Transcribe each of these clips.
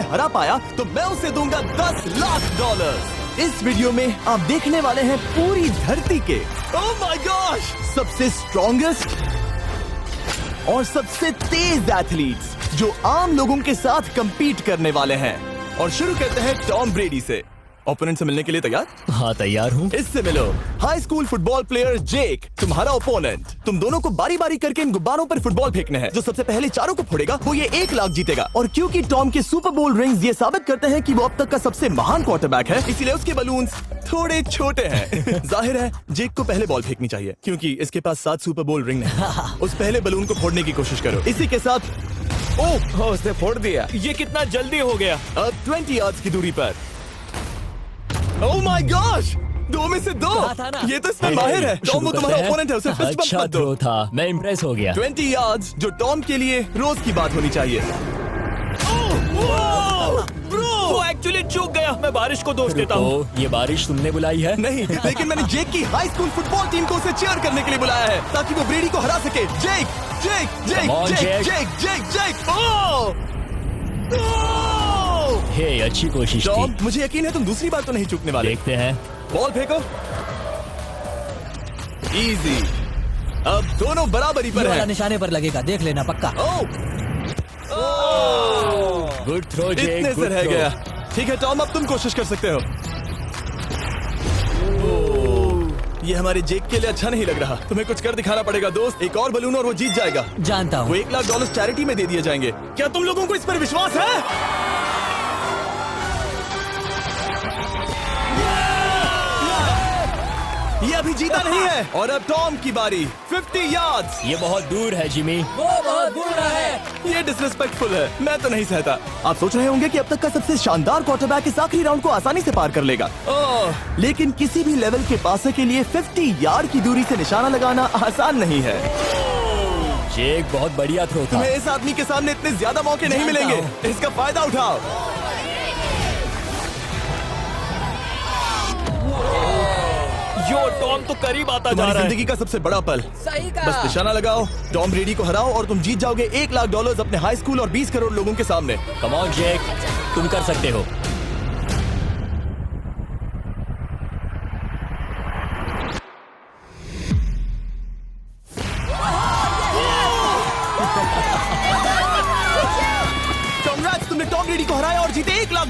हरा पाया तो मैं उसे दूंगा $10 लाख। इस वीडियो में आप देखने वाले हैं पूरी धरती के ओह माय गॉश सबसे स्ट्रॉन्गेस्ट और सबसे तेज एथलीट्स जो आम लोगों के साथ compete करने वाले हैं। और शुरू करते हैं टॉम ब्रेडी से। ओपोनेंट से मिलने के लिए तैयार? हाँ तैयार हूँ। इससे मिलो। हाई स्कूल फुटबॉल प्लेयर जेक तुम्हारा ओपोनेंट। तुम दोनों को बारी बारी करके इन गुब्बारों पर फुटबॉल फेंकने हैं। जो सबसे पहले चारों को फोड़ेगा वो ये 1 लाख जीतेगा। और क्योंकि टॉम के सुपर बोल रिंग्स ये साबित करते हैं कि वो अब तक का सबसे महान क्वार्टरबैक है, इसीलिए उसके बलून्स थोड़े छोटे हैं। जाहिर है जेक को पहले बॉल फेंकनी चाहिए क्योंकि इसके पास 7 सुपर बोल रिंग है। उस पहले बलून को फोड़ने की कोशिश करो। इसी के साथ ओह उसने फोड़ दिया। ये कितना जल्दी हो गया। अब 20 यार्ड्स की दूरी पर। ओह माय गॉश 2 में से 2। था ना। ये तो इसमें माहिर है। टॉम वो तुम्हारा ओपोनेंट है, उसे फिस्ट बम्प अच्छा मत दो। थ्रो था, मैं इम्प्रेस हो गया। 20 यार्ड्स जो टॉम के लिए रोज की बात होनी चाहिए। वो एक्चुअली चूक गया। मैं बारिश को दोष देता हूँ। ये बारिश तुमने बुलाई है? नहीं, लेकिन मैंने जेक की हाई स्कूल फुटबॉल टीम को उसे चीयर करने के लिए बुलाया है ताकि वो ब्रेडी को हरा सके। जेक जेक जेक Come on, जेक Jake. जेक जेक जेक ओह हे अच्छी कोशिश टॉम थी। मुझे यकीन है तुम दूसरी बार तो नहीं चूकने वाले। देखते हैं। बॉल फेंको। इजी। अब दोनों बराबरी पर हैं। निशाने पर लगेगा, देख लेना पक्का। ओह गुड थ्रो जेक, इतने से गुड रह थ्रो। गया। ठीक है टॉम अब तुम कोशिश कर सकते हो। ये हमारे जेक के लिए अच्छा नहीं लग रहा। तुम्हें कुछ कर दिखाना पड़ेगा दोस्त। एक और बलून और वो जीत जाएगा। जानता वो हूँ। $1 लाख चैरिटी में दे दिए जाएंगे। क्या तुम लोगों को इस पर विश्वास है? ये अभी जीता नहीं है। और अब टॉम की बारी। 50 यार्ड्स। ये बहुत दूर है जिमी। वो बहुत बुरा है। ये डिसरिस्पेक्टफुल है। मैं तो नहीं सहता। आप सोच रहे होंगे कि अब तक का सबसे शानदार क्वार्टरबैक इस आखिरी राउंड को आसानी से पार कर लेगा। लेकिन किसी भी लेवल के पासे के लिए 50 यार्ड की दूरी से निशाना लगाना आसान नहीं है। जेक बहुत बढ़िया थ्रो था। तुम्हें इस आदमी के सामने इतने ज्यादा मौके नहीं जानता मिलेंगे। इसका फायदा उठाओ। यो टॉम तो करीब आता जा तुम्हारी रहा है। जिंदगी का सबसे बड़ा पल। सही बस कहा। निशाना लगाओ, टॉम ब्रेडी को हराओ और तुम जीत जाओगे $1 लाख अपने हाई स्कूल और 20 करोड़ लोगों के सामने। कम ऑन जेक, तुम कर सकते हो। Congrats, तुमने टॉम ब्रेडी को हराया और जीते $1 लाख।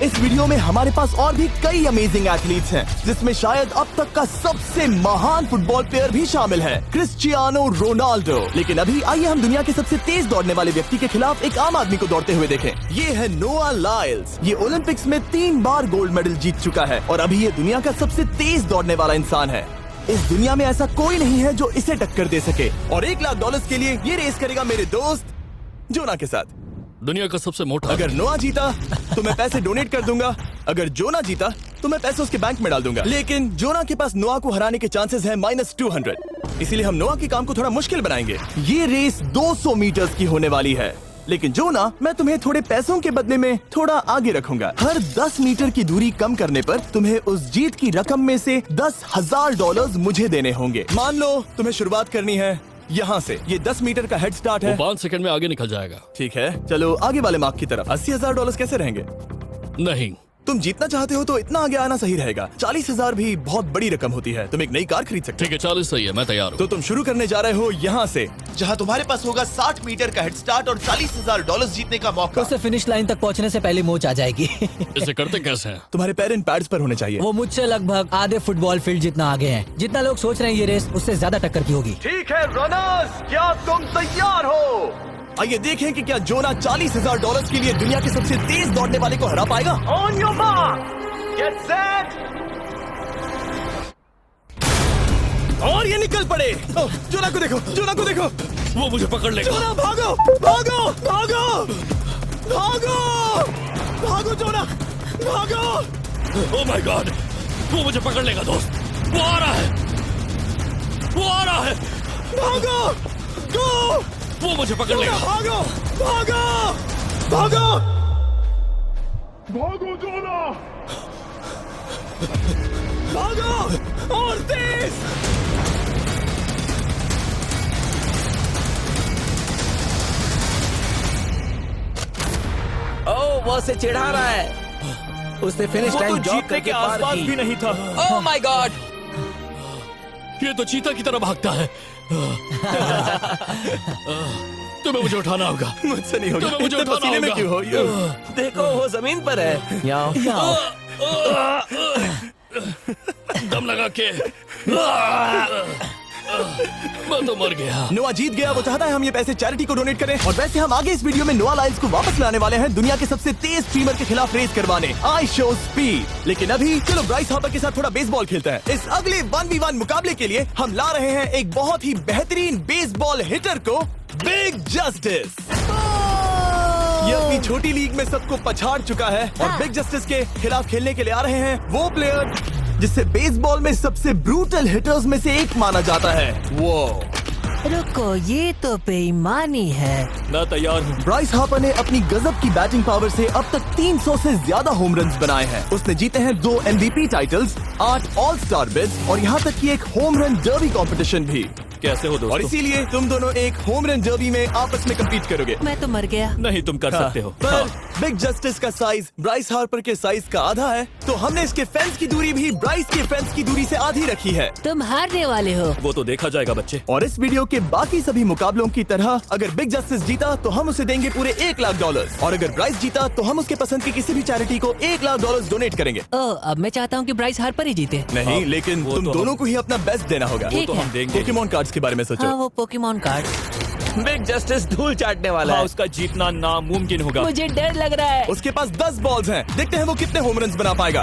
इस वीडियो में हमारे पास और भी कई अमेजिंग एथलीट्स हैं, जिसमें शायद अब तक का सबसे महान फुटबॉल प्लेयर भी शामिल है, क्रिस्टियानो रोनाल्डो। लेकिन अभी आइए हम दुनिया के सबसे तेज दौड़ने वाले व्यक्ति के खिलाफ एक आम आदमी को दौड़ते हुए देखें। ये है नोआ लाइल्स। ये ओलंपिक्स में 3 बार गोल्ड मेडल जीत चुका है और अभी ये दुनिया का सबसे तेज दौड़ने वाला इंसान है। इस दुनिया में ऐसा कोई नहीं है जो इसे टक्कर दे सके। और $1 लाख के लिए ये रेस करेगा मेरे दोस्त जोना के साथ। दुनिया का सबसे मोटा। अगर नोआ जीता तो मैं पैसे डोनेट कर दूंगा। अगर जोना जीता तो मैं पैसे उसके बैंक में डाल दूंगा। लेकिन जोना के पास नोआ को हराने के चांसेस हैं -200। इसीलिए हम नोआ के काम को थोड़ा मुश्किल बनाएंगे। ये रेस 200 मीटर्स की होने वाली है। लेकिन जोना, मैं तुम्हें थोड़े पैसों के बदले में थोड़ा आगे रखूंगा। हर 10 मीटर की दूरी कम करने पर तुम्हें उस जीत की रकम में से $10,000 मुझे देने होंगे। मान लो तुम्हें शुरुआत करनी है यहाँ से। ये 10 मीटर का हेड स्टार्ट है। 5 सेकंड में आगे निकल जाएगा। ठीक है, चलो आगे वाले मार्क की तरफ। $80,000 कैसे रहेंगे? नहीं, तुम जीतना चाहते हो तो इतना आगे आना सही रहेगा। 40,000 भी बहुत बड़ी रकम होती है। तुम एक नई कार खरीद सकते ठीक है 40 सही है, मैं तैयार हो। हूँ। तो तुम शुरू करने जा रहे हो यहाँ से, जहाँ तुम्हारे पास होगा 60 मीटर का हेड स्टार्ट और $40,000 जीतने का मौका। उसे फिनिश लाइन तक पहुँचने से पहले मोच आ जाएगी। इसे करते कैसे हैं? तुम्हारे पैर इन पैड्स पर होने चाहिए। वो मुझसे लगभग आधे फुटबॉल फील्ड जितना आगे हैं। जितना लोग सोच रहे हैं ये रेस उससे ज्यादा टक्कर की होगी। ठीक है रनर्स, क्या तुम तैयार हो? आइए देखें कि क्या जोना $40,000 के लिए दुनिया के सबसे तेज दौड़ने वाले को हरा पाएगा। On your mark, get set, और ये निकल पड़े। जोना को देखो, जोना को देखो। वो मुझे पकड़ लेगा। जोना भागो, भागो, भागो, भागो, भागो जोना, भागो। ओह माय गॉड, वो मुझे पकड़ लेगा दोस्त। वो आ रहा है, वो आ रहा है। भागो, गो, वो मुझे पकड़ लेगा। भागो, भागो, भागो, भागो जोना। भागो और तेज। ओह वो उसे चिढ़ा रहा है। उसने फिनिश वो तो टाइम जॉब जीतने करके के पार आसपास की। भी नहीं था। Oh my God! ये तो चीता की तरह भागता है। तुम्हें मुझे उठाना होगा। मुझसे नहीं होगा। तुम्हें मुझे इतने उठाना पसीने में होगा। क्यों हो? देखो वो जमीन पर है। याओ। दम लगा के मैं तो मर गया। नोआ जीत गया। वो चाहता है हम ये पैसे चैरिटी को डोनेट करें। और वैसे हम आगे इस वीडियो में नोआ लाइल्स को वापस लाने वाले हैं दुनिया के सबसे तेज स्ट्रीमर के खिलाफ रेस करवाने। I show speed. लेकिन अभी चलो ब्राइस हार्पर के साथ थोड़ा बेसबॉल खेलते हैं। इस अगले 1v1 मुकाबले के लिए हम ला रहे हैं एक बहुत ही बेहतरीन बेसबॉल हिटर को, बिग जस्टिस। ये अपनी छोटी लीग में सबको पछाड़ चुका है और बिग जस्टिस के खिलाफ खेलने के लिए आ रहे हैं वो प्लेयर जिसे बेसबॉल में सबसे ब्रूटल हिटर्स में से एक माना जाता है। वो रुको, ये तो बेईमानी है। मैं तैयार हूँ। ब्राइस हार्पर ने अपनी गजब की बैटिंग पावर से अब तक 300 से ज्यादा होम रन्स बनाए हैं। उसने जीते हैं 2 MVP titles, 8 all star bids और यहाँ तक कि एक होम रन डर्बी कंपटीशन भी। कैसे हो और दोस्तों? इसीलिए तुम दोनों एक होम रन डर्बी में आपस में कम्पीट करोगे। मैं तो मर गया। नहीं, तुम कर सकते हो। पर बिग जस्टिस का साइज ब्राइस हार्पर के साइज का आधा है, तो हमने इसके फेंस की दूरी भी ब्राइस के फेंस की दूरी से आधी रखी है। तुम हारने वाले हो। वो तो देखा जाएगा बच्चे। और इस वीडियो के बाकी सभी मुकाबलों की तरह अगर बिग जस्टिस जीता तो हम उसे देंगे पूरे $1 लाख और अगर ब्राइस जीता तो हम उसके पसंद की किसी भी चैरिटी को $1 लाख डोनेट करेंगे। ओह, अब मैं चाहता हूँ कि ब्राइस हार्पर ही जीते। नहीं, हाँ, लेकिन वो तुम तो दोनों को ही अपना बेस्ट देना होगा। वो ठीक तो है। हम देंगे। पोकेमॉन कार्ड्स के बारे में सोचो। हाँ, वो पोकेमॉन कार्ड। बिग जस्टिस धूल चाटने वाला हाँ, है। उसका जीतना नामुमकिन होगा। मुझे डर लग रहा है। उसके पास 10 बॉल्स हैं। देखते हैं वो कितने होम रन्स बना पाएगा।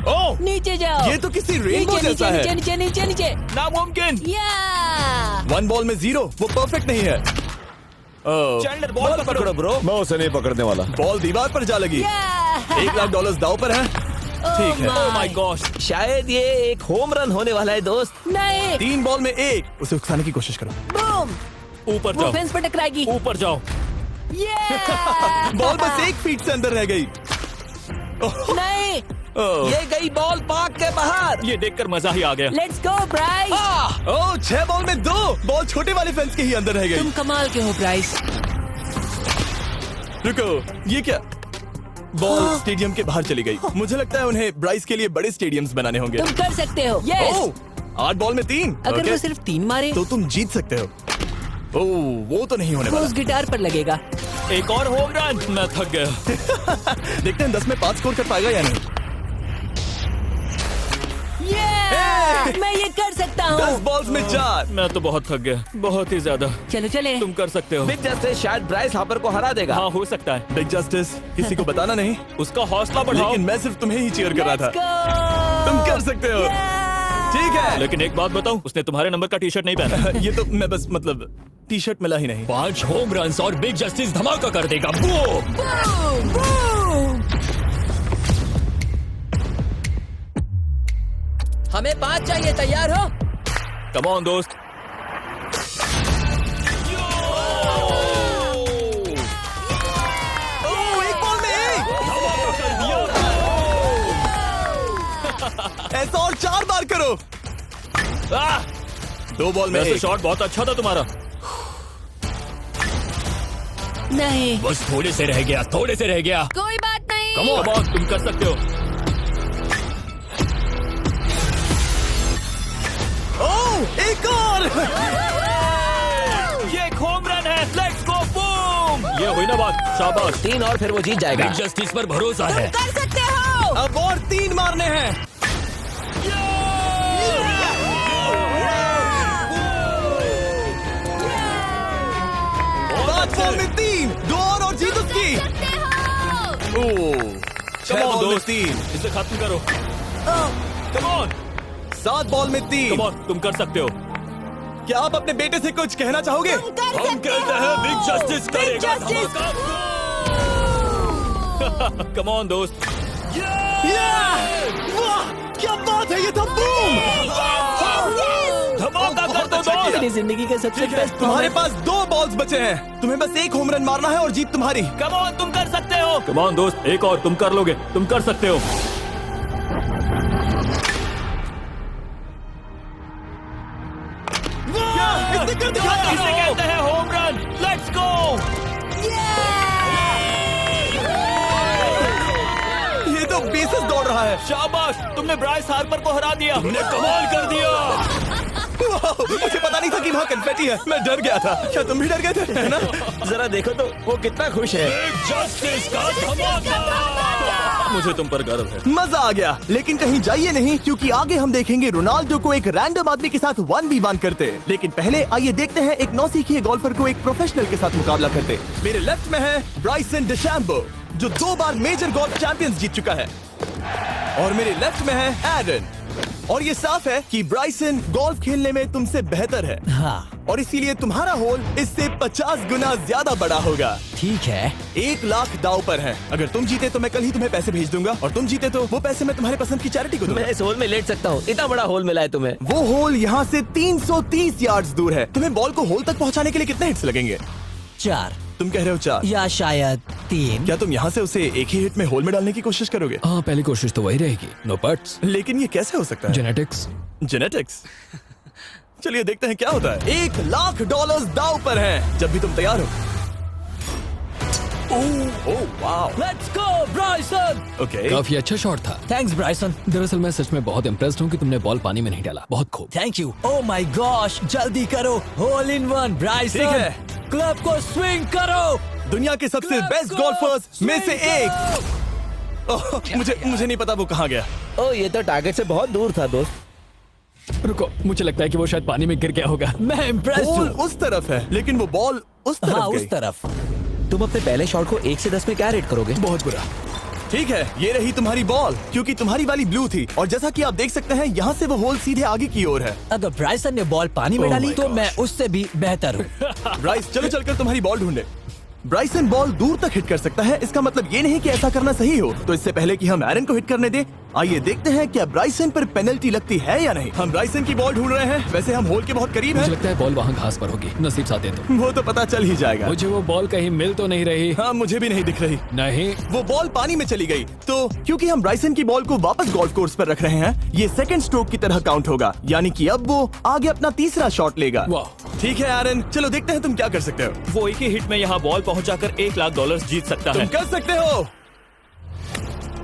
ओह, नीचे जाओ। ये तो किसी रेनबो नीचे जैसा नीचे है। नीचे नीचे नीचे। नामुमकिन। या 1 बॉल में 0, वो परफेक्ट नहीं है। चैंडलर बॉल पकड़ो ब्रो। मैं उसे नहीं पकड़ने वाला। बॉल दीवार पर जा लगी। $1 लाख दाव पर है। ठीक है। Oh my God. शायद ये एक होम रन होने वाला है दोस्त। नहीं। 3 बॉल में 1, उसे उकसाने की कोशिश करो। बूम। ऊपर वो जाओ। फेंस पर टकराएगी। ऊपर जाओ। बॉल बस 1 फीट से अंदर रह गई। नहीं। ये गई बॉल पार्क के बाहर। ये देखकर मजा ही आ गया। Let's go Bryce. Oh, 6 ball में 2 बॉल छोटे वाले फेंस के ही अंदर रह गई। तुम कमाल के हो ब्राइस। रुको, ये क्या? बॉल स्टेडियम के बाहर चली गई। मुझे लगता है उन्हें ब्राइस के लिए बड़े स्टेडियम्स बनाने होंगे। तुम कर सकते हो। यस। ओह, 8 बॉल में 3। अगर ओके, वो सिर्फ 3 मारे तो तुम जीत सकते हो। ओह, वो तो नहीं होने वो वाला। उस गिटार पर लगेगा। एक और होम रन। मैं थक गया। देखते हैं 10 में 5 स्कोर कर पाएगा या नहीं। मैं ये कर सकता 10 हूँ। बॉल्स में 4। मैं तो बहुत थक गया, बहुत ही ज्यादा। चलो चले। तुम कर सकते हो। बिग जस्टिस शायद ब्राइस हार्पर को हरा देगा। हाँ, हो सकता है। बिग जस्टिस किसी को बताना नहीं, उसका हौसला बढ़ाओ। लेकिन मैं सिर्फ तुम्हें ही चीयर कर रहा Let's था। go! तुम कर सकते हो। ठीक है। लेकिन एक बात बताऊं, उसने तुम्हारे नंबर का टी शर्ट नहीं पहना। ये तो मैं बस मतलब टी शर्ट मिला ही नहीं। 5 होम रन्स और बिग जस्टिस धमाका कर देगा। बूम! Boom! Boom! हमें 5 चाहिए। तैयार हो? कम ऑन दोस्त। ओह, 1 बॉल में 1। धमाका कर दिया। ऐसा और 4 बार करो। आह! 2 बॉल में वैसे 1। शॉट बहुत अच्छा था तुम्हारा। नहीं। बस थोड़े से रह गया, थोड़े से रह गया। कोई बात नहीं। कम ऑन, तुम कर सकते हो। ओह, एक और। ये एक होम रन है। Let's go boom! ये हुई ना बात। शाबाश। 3 और फिर वो जीत जाएगा। बिग जस्टिस पर भरोसा है। कर सकते हो। अब और 3 मारने हैं। 5 बॉल में 3, 2 और जीत उसकी। ओह, 6 Come on, बॉल में दोस्त। 3, इसे खत्म करो। कम ऑन, 7 बॉल में 3। कम ऑन, तुम कर सकते हो। क्या आप अपने बेटे से कुछ कहना चाहोगे? हम कहते हैं बिग जस्टिस करेगा धमाका। कम ऑन दोस्त। वाह, क्या बात है, ये था बूम। धमाका कर दो अच्छा दोस्त। मेरी जिंदगी का सबसे ठीक है, बेस्ट तुम्हारे पास 2 बॉल्स बचे हैं। तुम्हें बस 1 होम रन मारना है और जीत तुम्हारी। कम ऑन, तुम कर सकते हो। कम ऑन दोस्त, एक और, तुम कर लोगे, तुम कर सकते हो। इसने कर दिखाया। इसे कहते हैं होम रन। Let's go. है। शाबाश, तुमने ब्राइस हार्पर को हरा दिया। तुमने कमाल कर दिया। वाह, मुझे पता नहीं था कि वहाँ कन्फेटी है। मैं डर गया था। क्या तुम भी डर गए थे, है ना? जरा देखो तो वो कितना खुश है। जस्टिस का धमाका। मुझे तुम पर गर्व है। मजा आ गया, लेकिन कहीं जाइए नहीं, क्योंकि आगे हम देखेंगे रोनाल्डो को एक रैंडम आदमी के साथ 1v1 करते। लेकिन पहले आइए देखते हैं एक नौसिखिए गोल्फर को एक प्रोफेशनल के साथ मुकाबला करते। मेरे लेफ्ट में है ब्राइसन डेशैम्बो, जो 2 बार मेजर गोल्फ चैंपियंस जीत चुका है, और मेरे लेफ्ट में है एरन। और ये साफ है कि ब्राइसन गोल्फ खेलने में तुमसे बेहतर है, हाँ और इसीलिए तुम्हारा होल इससे 50 गुना ज्यादा बड़ा होगा। ठीक है। 1 लाख दाव पर है। अगर तुम जीते तो मैं कल ही तुम्हें पैसे भेज दूंगा, और तुम जीते तो वो पैसे मैं तुम्हारे पसंद की चैरिटी को दूंगा। मैं इस होल में लेट सकता हूँ, इतना बड़ा होल मिला है तुम्हें। वो होल यहाँ से 330 यार्ड्स दूर है। तुम्हें बॉल को होल तक पहुँचाने के लिए कितने हिट्स लगेंगे? 4 तुम कह रहे हो 4? या शायद 3। क्या तुम यहाँ से उसे एक ही हिट में होल में डालने की कोशिश करोगे? हाँ, पहली कोशिश तो वही रहेगी। नो पट्स। लेकिन ये कैसे हो सकता है? जेनेटिक्स। जेनेटिक्स। चलिए देखते हैं क्या होता है। $1 लाख दाव पर है, जब भी तुम तैयार हो। Oh wow, let's go Bryson. Okay. काफी अच्छा शॉट था। Thanks Bryson. दरअसल मैं सच में बहुत इम्प्रेस्ड हूँ कि तुमने बॉल पानी में नहीं डाला। बहुत खूब। Thank you. Oh my gosh, जल्दी करो। Hole in one Bryson. ठीक है। क्लब को स्विंग करो। दुनिया के सबसे बेस्ट गोल्फर्स में से एक। ओह, मुझे नहीं पता वो कहाँ गया। ओ, ये तो टारगेट से बहुत दूर था दोस्त। रुको, मुझे लगता है कि वो शायद पानी में गिर गया होगा। मैं इम्प्रेस्ड बॉल हूँ। उस तरफ है, लेकिन वो बॉल उस तरफ हाँ गई। उस तरफ। तुम अपने पहले शॉट को 1 से 10 में क्या रेट करोगे? बहुत बुरा। ठीक है, ये रही तुम्हारी बॉल, क्योंकि तुम्हारी वाली ब्लू थी, और जैसा कि आप देख सकते हैं यहाँ से वो होल सीधे आगे की ओर है। अगर ब्राइसन ने बॉल पानी में Oh डाली my तो gosh. मैं उससे भी बेहतर हूँ। ब्राइस, चलो चलकर तुम्हारी बॉल ढूंढे। ब्राइसन बॉल दूर तक हिट कर सकता है, इसका मतलब ये नहीं कि ऐसा करना सही हो। तो इससे पहले कि हम एरन को हिट करने दे, आइए देखते हैं क्या ब्राइसन पर पेनल्टी लगती है या नहीं। हम ब्राइसन की बॉल ढूंढ रहे हैं। वैसे हम होल के बहुत करीब मुझे हैं। लगता है बॉल वहाँ घास पर होगी। नसीब साथ दे तो। वो तो पता चल ही जाएगा। मुझे वो बॉल कहीं मिल तो नहीं रही। हाँ, मुझे भी नहीं दिख रही। नहीं। वो बॉल पानी में चली गई। तो क्योंकि हम ब्राइसन की बॉल को वापस गोल्फ कोर्स पर रख रहे हैं, ये सेकंड स्ट्रोक की तरह काउंट होगा, यानी कि अब वो आगे अपना तीसरा शॉट लेगा। वाह। ठीक है एरन, चलो देखते हैं तुम क्या कर सकते हो। वो एक ही हिट में यहाँ बॉल पहुँचाकर $1 लाख जीत सकता तुम है। कर सकते हो।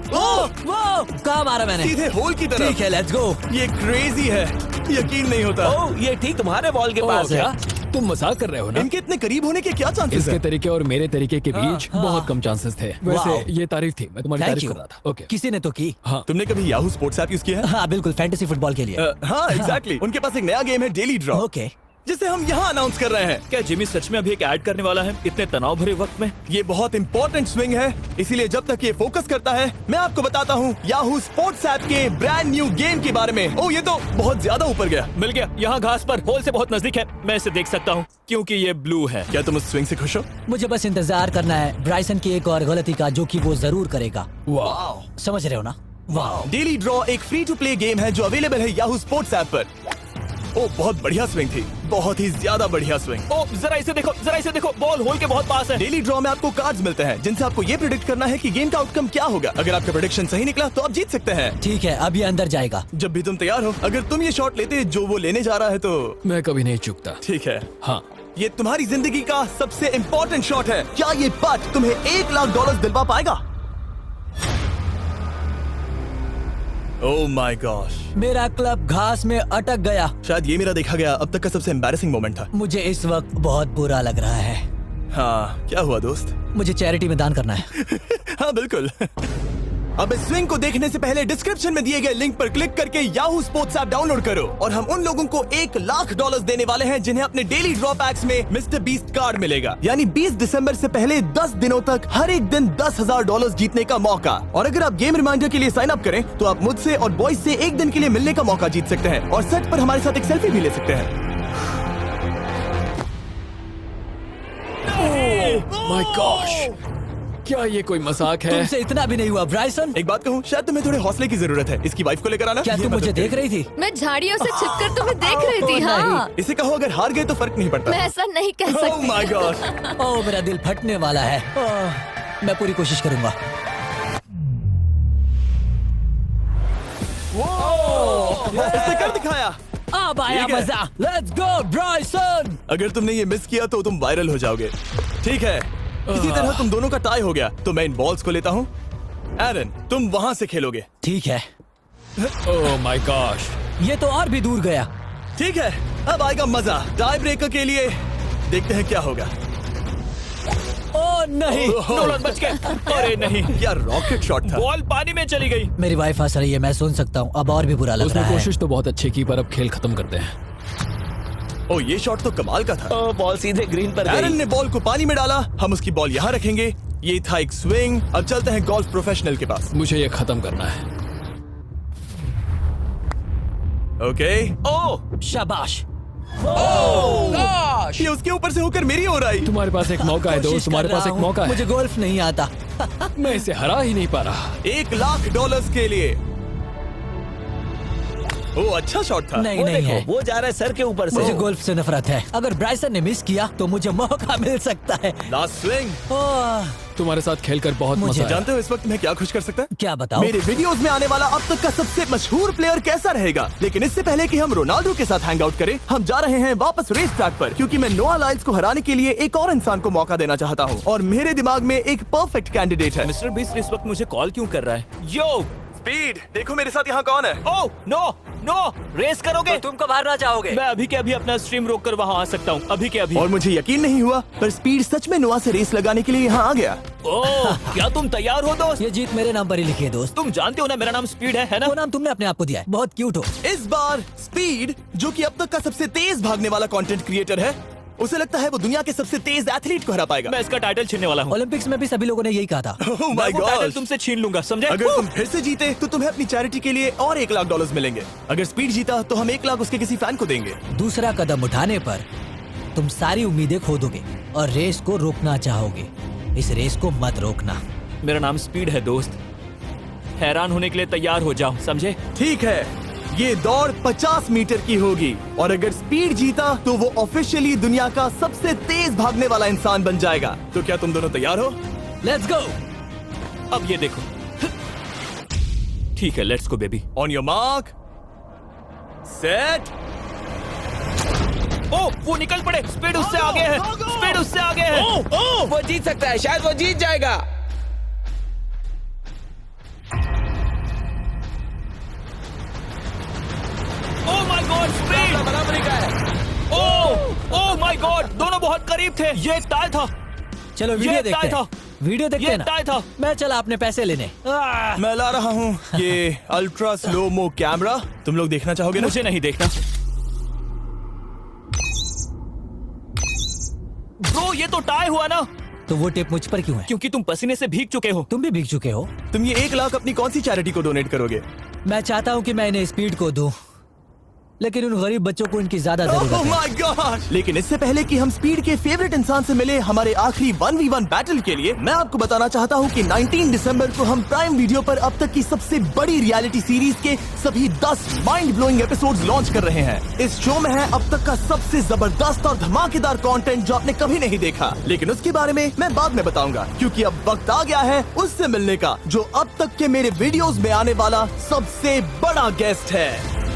ओह, वो कहाँ मारा मैंने? सीधे होल की तरफ। ठीक है, लेट्स गो। ये क्रेजी है, यकीन नहीं होता। ओह, ये ठीक तुम्हारे बॉल के पास है। क्या तुम मजाक कर रहे हो ना? इनके इतने करीब होने के क्या चांसेस इसके हैं? तरीके और मेरे तरीके के बीच हाँ। बहुत कम चांसेस थे। वाह। वैसे ये तारीफ थी, मैं तुम्हारी थैंक तारीफ यू। कर रहा था। ओके। किसी ने तो की। हाँ। तुमने कभी याहू स्पोर्ट्स ऐप यूज किया है? हाँ बिल्कुल, फैंटेसी फुटबॉल के लिए। हाँ एग्जैक्टली। उनके पास एक नया गेम है, डेली ड्रॉ, ओके। जिसे हम यहाँ अनाउंस कर रहे हैं। क्या जिमी सच में अभी एक ऐड करने वाला है इतने तनाव भरे वक्त में? ये बहुत इंपॉर्टेंट स्विंग है, इसीलिए जब तक ये फोकस करता है, मैं आपको बताता हूँ याहू स्पोर्ट्स ऐप के ब्रांड न्यू गेम के बारे में। ओह, ये तो बहुत ज्यादा ऊपर गया। मिल गया, यहाँ घास पर होल से बहुत नजदीक है। मैं इसे देख सकता हूँ क्योंकि ये ब्लू है। क्या तुम उस स्विंग से खुश हो? मुझे बस इंतजार करना है ब्राइसन की एक और गलती का, जो कि वो जरूर करेगा। वाह। समझ रहे हो ना? वाह। डेली ड्रॉ एक फ्री टू प्ले गेम है जो अवेलेबल है याहू स्पोर्ट्स ऐप पर। ओह, बहुत बढ़िया स्विंग थी, बहुत ही ज्यादा बढ़िया स्विंग। ओ, जरा इसे देखो, बॉल होल के बहुत पास है। डेली ड्रॉ में आपको कार्ड्स मिलते हैं, जिनसे आपको ये प्रेडिक्ट करना है कि गेम का आउटकम क्या होगा। अगर आपका प्रेडिक्शन सही निकला तो आप जीत सकते हैं। ठीक है, अब ये अंदर जाएगा। जब भी तुम तैयार हो, अगर तुम ये शॉट लेते जो वो लेने जा रहा है तो मैं कभी नहीं चूकता। ठीक है। हाँ। ये तुम्हारी जिंदगी का सबसे इम्पोर्टेंट शॉट है। क्या ये पट तुम्हें $1 लाख दिलवा पाएगा? ओह माय गॉश, मेरा क्लब घास में अटक गया। शायद ये मेरा देखा गया अब तक का सबसे एम्बैरेसिंग मोमेंट था। मुझे इस वक्त बहुत बुरा लग रहा है। हाँ, क्या हुआ दोस्त? मुझे चैरिटी में दान करना है। हाँ बिल्कुल। अब इस स्विंग को देखने से पहले डिस्क्रिप्शन में दिए गए लिंक पर क्लिक करके याहू स्पोर्ट्स ऐप डाउनलोड करो, और हम उन लोगों को $1 लाख देने वाले हैं जिन्हें अपने डेली ड्रॉ पैक्स में मिस्टर बीस्ट कार्ड मिलेगा। यानी 20 दिसंबर से पहले 10 दिनों तक हर एक दिन $10,000 जीतने का मौका। और अगर आप गेम रिमाइंडर के लिए साइन अप करें तो आप मुझसे और बॉयज से एक दिन के लिए मिलने का मौका जीत सकते हैं, और सेट पर हमारे साथ एक सेल्फी भी ले सकते हैं। माय गॉश, क्या ये कोई मजाक है? तुमसे इतना भी नहीं हुआ ब्राइसन। एक बात कहूँ, शायद तुम्हें थोड़े हौसले की जरूरत है। इसकी वाइफ को लेकर आना। क्या ये तुम मुझे मदद देख करेगी। रही थी? मैं झाड़ियों से छिपकर तुम्हें देख रही थी। ओह, हाँ, इसे कहो अगर हार गए तो फर्क नहीं पड़ता। मैं ऐसा नहीं कह ओह सकती। My God. ओह, मेरा दिल फटने वाला है। ओह, मैं पूरी कोशिश करूंगा। इसने कर दिखाया। अब आया ठीक है। मजा। Let's go Bryson. अगर तुमने ये मिस किया तो तुम वायरल हो जाओगे। ठीक है, इसी तरह तुम दोनों का टाई हो गया, तो मैं इन बॉल्स को लेता हूँ एरन, तुम वहां से खेलोगे। ठीक है, ओह माय गॉश। ये तो और भी दूर गया। ठीक है, अब आएगा मजा। टाई ब्रेकर के लिए देखते हैं क्या होगा। ओ नहीं, नोलन बच गए। अरे नहीं, क्या रॉकेट शॉट था। बॉल पानी में चली गई। मेरी वाइफ हंस रही है, मैं सुन सकता हूँ। अब और भी बुरा लग उसने रहा है। कोशिश तो बहुत अच्छी की, पर अब खेल खत्म करते हैं। ओ, ये शॉट तो कमाल का था। ओ, बॉल सीधे ग्रीन पर एरन गई। ने बॉल को पानी में डाला, हम उसकी बॉल यहाँ रखेंगे। ये था एक स्विंग। अब चलते हैं गोल्फ प्रोफेशनल के पास। मुझे ये खत्म करना है। ओके। ओ शाबाश। ये उसके ऊपर से होकर मेरी ओर आई। तुम्हारे पास एक मौका है दोस्त, कोशिश तुम्हारे कर पास रहा एक हूँ। मौका है। मुझे गोल्फ नहीं आता। मैं इसे हरा ही नहीं पा रहा। $1,00,000 के लिए। ओ, अच्छा शॉट था। नहीं वो नहीं देखो, है। वो जा रहा है सर के ऊपर से। मुझे गोल्फ से नफरत है। अगर ब्राइसन ने मिस किया तो मुझे मौका मिल सकता है। Last swing. ओह, तुम्हारे साथ खेलकर बहुत मुझे मजा आया। जानते हो इस वक्त मैं क्या खुश कर सकता है? क्या बताओ? मेरे वीडियोस में आने वाला अब तक का सबसे मशहूर प्लेयर कैसा रहेगा। लेकिन इससे पहले कि हम रोनाल्डो के साथ हैंग आउट करें, हम जा रहे हैं वापस रेस ट्रैक पर, क्योंकि मैं नोआ लाइल्स को हराने के लिए एक और इंसान को मौका देना चाहता हूँ। और मेरे दिमाग में एक परफेक्ट कैंडिडेट है। मिस्टर बीस्ट इस वक्त मुझे कॉल क्यों कर रहा है? यो, स्पीड, देखो मेरे साथ यहाँ कौन है। ओ नो नो, रेस करोगे? तुम कब हारना चाहोगे? मैं अभी के अभी अपना स्ट्रीम रोक कर वहाँ आ सकता हूँ। अभी के अभी। और मुझे यकीन नहीं हुआ, पर स्पीड सच में नोआ से रेस लगाने के लिए यहाँ आ गया। ओह, क्या तुम तैयार हो दोस्त? ये जीत मेरे नाम पर ही लिखी है दोस्त। तुम जानते हो ना मेरा नाम स्पीड है ना? वो नाम तुमने अपने आप को दिया है। बहुत क्यूट हो। इस बार स्पीड, जो कि अब तक का सबसे तेज भागने वाला कंटेंट क्रिएटर है, उसे लगता है वो दुनिया के सबसे तेज एथलीट को हरा पाएगा। मैं इसका टाइटल छीनने वाला हूँ। ओलंपिक्स में भी सभी लोगों ने यही कहा था। Oh मैं my वो टाइटल God! तुमसे छीन लूंगा, समझे? अगर तुम फिर से जीते तो तुम्हें अपनी चैरिटी के लिए और $1,00,000 मिलेंगे। अगर स्पीड जीता तो हम 1 लाख उसके किसी फैन को देंगे। दूसरा कदम उठाने पर तुम सारी उम्मीदें खो दोगे और रेस को रोकना चाहोगे। इस रेस को मत रोकना। मेरा नाम स्पीड है दोस्त। हैरान होने के लिए तैयार हो जाओ, समझे? ठीक है, ये दौड़ 50 मीटर की होगी और अगर स्पीड जीता तो वो ऑफिशियली दुनिया का सबसे तेज भागने वाला इंसान बन जाएगा। तो क्या तुम दोनों तैयार हो? Let's go. अब ये देखो। ठीक है, let's go baby. On your mark, set. ओ, वो निकल पड़े। स्पीड उससे आगे है। स्पीड उससे आगे है। वो जीत सकता है, शायद वो जीत जाएगा। ओह माय गॉड, स्पीड बराबरी का है। ओह माय गॉड, दोनों बहुत करीब थे। ये टाई था। चलो ये वीडियो देखते टाई हैं। वीडियो देखते ये हैं ना। टाई था। मैं चला अपने पैसे लेने। मैं ला रहा हूँ ये अल्ट्रा स्लो मो कैमरा। तुम लोग देखना चाहोगे ना? मुझे नहीं देखना। ब्रो, ये तो टाई हुआ ना? तो वो टेप मुझ पर क्यों है? क्योंकि तुम पसीने से भीग चुके हो। तुम भी भीग चुके हो। तुम ये 1 लाख अपनी कौन सी चैरिटी को डोनेट करोगे? मैं चाहता हूँ कि मैं इन्हें स्पीड को दूं, लेकिन उन गरीब बच्चों को इनकी ज्यादा जरूरत Oh है। my God! लेकिन इससे पहले कि हम स्पीड के फेवरेट इंसान से मिले हमारे आखिरी 1v1 बैटल के लिए, मैं आपको बताना चाहता हूँ कि 19 दिसंबर को हम प्राइम वीडियो पर अब तक की सबसे बड़ी रियलिटी सीरीज के सभी 10 माइंड ब्लोइंग एपिसोड्स लॉन्च कर रहे हैं। इस शो में है अब तक का सबसे जबरदस्त और धमाकेदार कंटेंट जो आपने कभी नहीं देखा, लेकिन उसके बारे में मैं बाद में बताऊंगा, क्योंकि अब वक्त आ गया है उससे मिलने का जो अब तक के मेरे वीडियोस में आने वाला सबसे बड़ा गेस्ट है।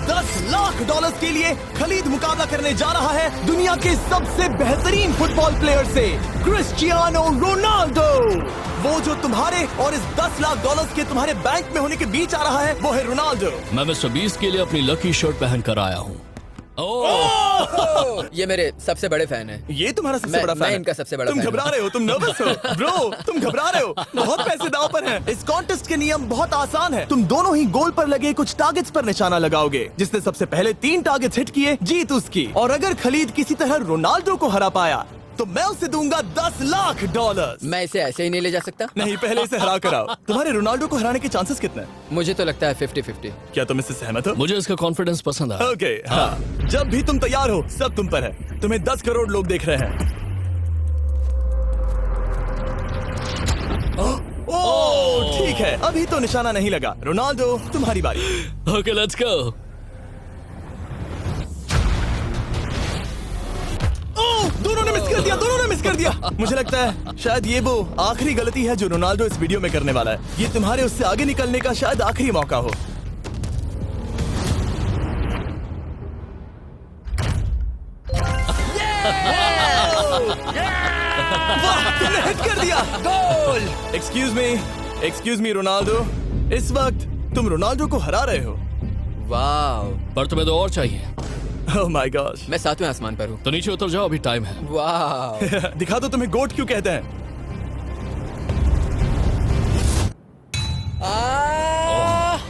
$10,00,000 के लिए खलीद मुकाबला करने जा रहा है दुनिया के सबसे बेहतरीन फुटबॉल प्लेयर से, क्रिस्टियानो रोनाल्डो। वो जो तुम्हारे और इस $10,00,000 के तुम्हारे बैंक में होने के बीच आ रहा है, वो है रोनाल्डो। मैं मिस्टर बीस्ट के लिए अपनी लकी शर्ट पहन कर आया हूँ। ये मेरे सबसे बड़े फैन हैं। ये तुम्हारा सबसे मैं- बड़ा मैं फैन है। इनका सबसे बड़ा तुम फैन हूं। घबरा रहे हो, तुम नर्वस हो ब्रो, तुम घबरा रहे हो। बहुत पैसे दांव पर हैं। इस कॉन्टेस्ट के नियम बहुत आसान है। तुम दोनों ही गोल पर लगे कुछ टारगेट्स पर निशाना लगाओगे। जिसने सबसे पहले 3 टारगेट्स हिट किए जीत उसकी। और अगर खलीद किसी तरह रोनाल्डो को हरा पाया तो मैं उसे दूंगा $10,00,000। मैं इसे ऐसे ही नहीं ले जा सकता। नहीं, पहले इसे हरा कर आओ। तुम्हारे रोनाल्डो को हराने के चांसेस कितने हैं? मुझे तो लगता है 50-50। क्या तुम इससे सहमत हो? मुझे इसका कॉन्फिडेंस पसंद आया। ओके, हाँ। जब भी तुम तैयार हो सब तुम पर है। तुम्हें 10 करोड़ लोग देख रहे हैं। ओह, ठीक है, अभी तो निशाना नहीं लगा। रोनाल्डो, तुम्हारी बारी। Okay, let's go. ओह, दोनों ने मिस कर दिया, दोनों ने मिस कर दिया। मुझे लगता है शायद ये वो आखिरी गलती है जो रोनाल्डो इस वीडियो में करने वाला है। ये तुम्हारे उससे आगे निकलने का शायद आखिरी मौका हो। वाह, तुमने हिट कर दिया। Goal. Excuse me, excuse me Ronaldo, इस वक्त तुम रोनाल्डो को हरा रहे हो। वाह, पर तुम्हें तो और चाहिए, ओह माय गॉड। मैं 7वें आसमान पर हूँ। तो नीचे उतर जाओ, अभी टाइम है। वाह, दिखा दो तुम्हें गोट क्यों कहते हैं।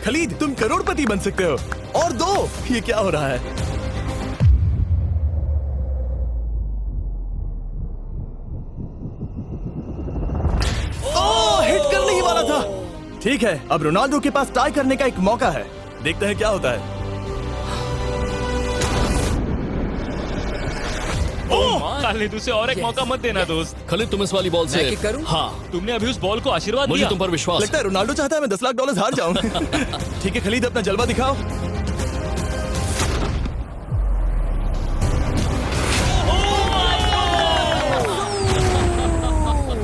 खलीद, तुम करोड़पति बन सकते हो। और दो, ये क्या हो रहा है? ओह, हिट करने ही वाला था। ठीक है, अब रोनाल्डो के पास टाई करने का एक मौका है। देखते हैं क्या होता है। खालिद, उसे और एक मौका मत देना दोस्त। खलीद, तुम इस वाली बॉल से मैं किक करूं? हाँ, तुमने अभी उस बॉल को आशीर्वाद मुझे दिया। तुम पर विश्वास लगता है रोनाल्डो चाहता है मैं $10 लाख हार जाऊं। ठीक है खलीद, अपना जलवा दिखाओ।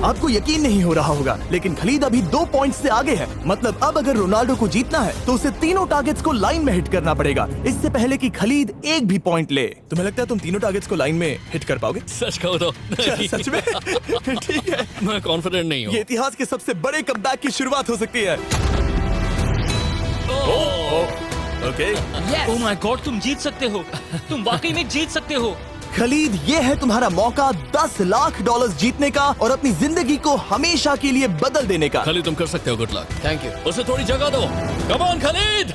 आपको यकीन नहीं हो रहा होगा, लेकिन खलीद अभी 2 पॉइंट से आगे है। मतलब अब अगर रोनाल्डो को जीतना है तो उसे तीनों टारगेट्स को लाइन में हिट करना पड़ेगा, इससे पहले कि खलीद एक भी पॉइंट ले। तुम्हें लगता है तुम तीनों टारगेट्स को लाइन में हिट कर पाओगे? सच कहो तो सच में? ठीक है, मैं कॉन्फिडेंट नहीं हूँ। ये इतिहास के सबसे बड़े कमबैक की शुरुआत हो सकती है। ओके, ओह माय गॉड, तुम जीत सकते हो। तुम वाकई में जीत सकते हो। खलीद, ये है तुम्हारा मौका $10 लाख जीतने का और अपनी जिंदगी को हमेशा के लिए बदल देने का। खलीद, तुम कर सकते हो। Good luck. Thank you. उसे थोड़ी जगह दो। Come on Khalid.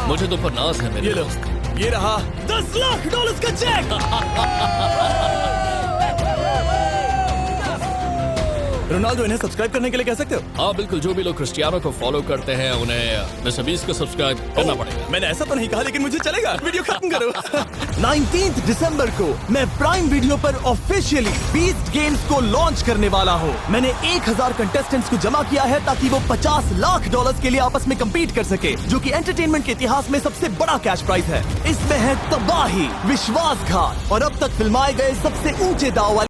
मुझे तुम पर नाज है मेरे ये लो, दोस्त। ये रहा $10 लाख का चेक। रोनाल्डो, इन्हें सब्सक्राइब करने के लिए कह सकते हो? हाँ बिल्कुल, जो भी लोग क्रिस्टियानो को फॉलो करते हैं उन्हें मिस्टर बीस्ट को सब्सक्राइब करना पड़ेगा। मैंने ऐसा तो नहीं कहा, लेकिन मुझे चलेगा। वीडियो खत्म करो। 19 दिसंबर को मैं प्राइम वीडियो पर ऑफिशियली बीस्ट गेम्स को लॉन्च करने वाला हूँ। मैंने 1000 कंटेस्टेंट्स को जमा किया है ताकि वो $50 लाख के लिए आपस में कम्पीट कर सके, जो कि एंटरटेनमेंट के इतिहास में सबसे बड़ा कैश प्राइज है। इसमें है तबाही, विश्वासघात और अब तक फिल्माए गए सबसे ऊंचे दाव वाले